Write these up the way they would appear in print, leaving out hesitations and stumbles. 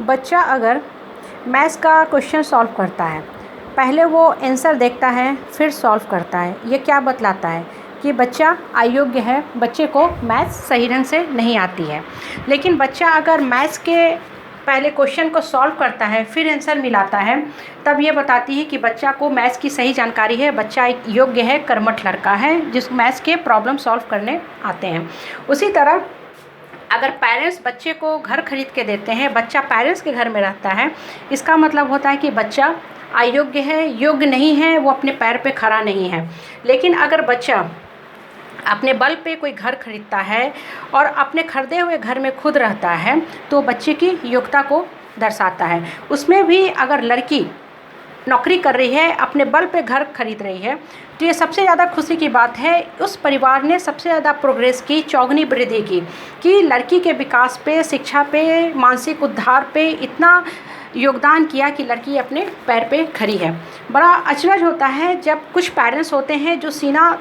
बच्चा अगर मैथ्स का क्वेश्चन सॉल्व करता है, पहले वो आंसर देखता है फिर सॉल्व करता है, ये क्या बतलाता है कि बच्चा अयोग्य है, बच्चे को मैथ्स सही ढंग से नहीं आती है। लेकिन बच्चा अगर मैथ्स के पहले क्वेश्चन को सॉल्व करता है फिर आंसर मिलाता है, तब ये बताती है कि बच्चा को मैथ्स की सही जानकारी है, बच्चा एक योग्य है, कर्मठ लड़का है जिस मैथ्स के प्रॉब्लम सॉल्व करने आते हैं। उसी तरह अगर पेरेंट्स बच्चे को घर खरीद के देते हैं, बच्चा पेरेंट्स के घर में रहता है, इसका मतलब होता है कि बच्चा अयोग्य है, योग्य नहीं है, वो अपने पैर पे खड़ा नहीं है। लेकिन अगर बच्चा अपने बल पे कोई घर खरीदता है और अपने खरीदे हुए घर में खुद रहता है, तो बच्चे की योग्यता को दर्शाता है। उसमें भी अगर लड़की नौकरी कर रही है, अपने बल पे घर खरीद रही है, तो ये सबसे ज़्यादा खुशी की बात है। उस परिवार ने सबसे ज़्यादा प्रोग्रेस की, चौगुनी वृद्धि की कि लड़की के विकास पे, शिक्षा पे, मानसिक उद्धार पे इतना योगदान किया कि लड़की अपने पैर पे खड़ी है। बड़ा अचरज होता है जब कुछ पेरेंट्स होते हैं जो सीना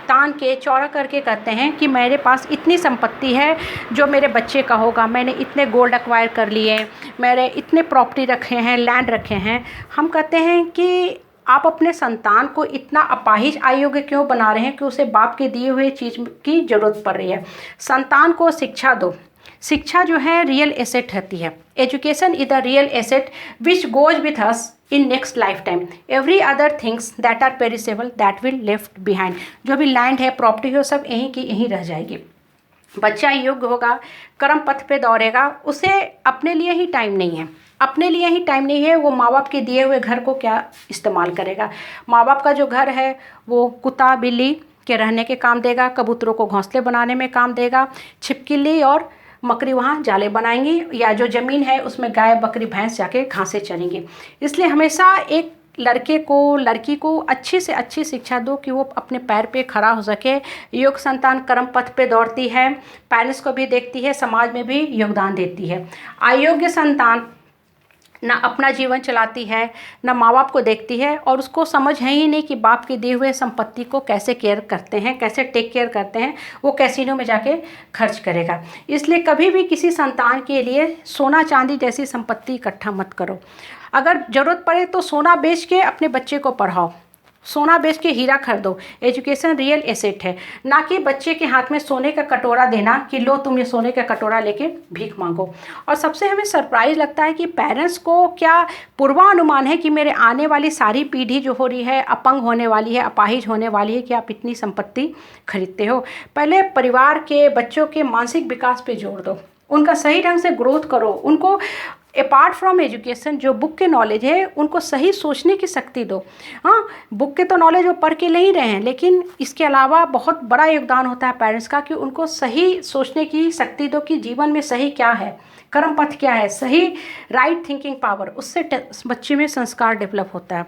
तान के चौड़ा करके कहते हैं कि मेरे पास इतनी संपत्ति है जो मेरे बच्चे का होगा, मैंने इतने गोल्ड एक्वायर कर लिए, मेरे इतने प्रॉपर्टी रखे हैं, लैंड रखे हैं। हम कहते हैं कि आप अपने संतान को इतना अपाहिज अयोग्य क्यों बना रहे हैं कि उसे बाप के दिए हुए चीज़ की ज़रूरत पड़ रही है। संतान को शिक्षा दो। शिक्षा जो है रियल एसेट रहती है। Education is the real asset which goes with us in next life time. Every other things that are perishable that will left behind. जो भी लैंड है, प्रॉपर्टी हो, सब यहीं की यहीं रह जाएगी। बच्चा योग्य होगा, कर्म पथ पे दौड़ेगा, उसे अपने लिए ही टाइम नहीं है, अपने लिए ही टाइम नहीं है। वो माँ बाप के दिए हुए घर को क्या इस्तेमाल करेगा। माँ बाप का जो घर है वो कुत्ता बिल्ली के रहने के काम देगा, कबूतरों को घोंसले बनाने में काम देगा, छिपकली और मकड़ी वहाँ जाले बनाएंगी, या जो ज़मीन है उसमें गाय बकरी भैंस जाके घासें चरेंगी। इसलिए हमेशा एक लड़के को, लड़की को अच्छी से अच्छी शिक्षा दो कि वो अपने पैर पे खड़ा हो सके। योग्य संतान कर्म पथ पे दौड़ती है, पेरेंट्स को भी देखती है, समाज में भी योगदान देती है। अयोग्य संतान ना अपना जीवन चलाती है, ना माँ बाप को देखती है, और उसको समझ है ही नहीं कि बाप के दिए हुए संपत्ति को कैसे केयर करते हैं, कैसे टेक केयर करते हैं। वो कैसीनो में जाके खर्च करेगा। इसलिए कभी भी किसी संतान के लिए सोना चांदी जैसी संपत्ति इकट्ठा मत करो। अगर ज़रूरत पड़े तो सोना बेच के अपने बच्चे को पढ़ाओ, सोना बेच के हीरा खरीदो। एजुकेशन रियल एसेट है, ना कि बच्चे के हाथ में सोने का कटोरा देना कि लो तुम ये सोने का कटोरा लेके भीख मांगो। और सबसे हमें सरप्राइज लगता है कि पेरेंट्स को क्या पूर्वानुमान है कि मेरे आने वाली सारी पीढ़ी जो हो रही है अपंग होने वाली है, अपाहिज होने वाली है, कि आप इतनी संपत्ति खरीदते हो। पहले परिवार के बच्चों के मानसिक विकास पे जोर दो, उनका सही ढंग से ग्रोथ करो, उनको अपार्ट फ्रॉम एजुकेशन जो बुक के नॉलेज है उनको सही सोचने की शक्ति दो। हाँ, बुक के तो नॉलेज वो पढ़ के ले ही रहे हैं, लेकिन इसके अलावा बहुत बड़ा योगदान होता है पेरेंट्स का कि उनको सही सोचने की शक्ति दो कि जीवन में सही क्या है, कर्म पथ क्या है, सही राइट थिंकिंग पावर, उससे बच्चे में संस्कार डेवलप होता है।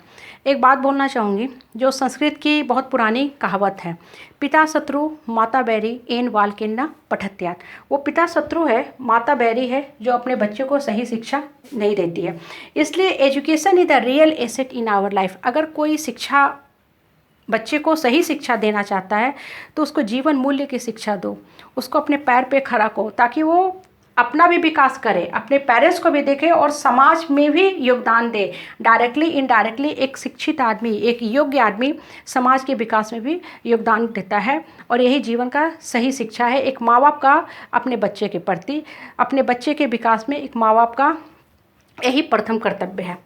एक बात बोलना चाहूँगी, जो संस्कृत की बहुत पुरानी कहावत है, पिता शत्रु माता बैरी एन वालकिन्ना पठत्यात्। वो पिता शत्रु है, माता बैरी है जो अपने बच्चों को सही शिक्षा नहीं देती है। इसलिए education is the real asset in our life. अगर कोई शिक्षा बच्चे को सही शिक्षा देना चाहता है तो उसको जीवन मूल्य की शिक्षा दो, उसको अपने पैर पे खड़ा करो, ताकि वो अपना भी विकास करे, अपने पेरेंट्स को भी देखे और समाज में भी योगदान दे। डायरेक्टली इनडायरेक्टली एक शिक्षित आदमी, एक योग्य आदमी समाज के विकास में भी योगदान देता है। और यही जीवन का सही शिक्षा है एक माँ बाप का अपने बच्चे के प्रति। अपने बच्चे के विकास में एक माँ बाप का यही प्रथम कर्तव्य है।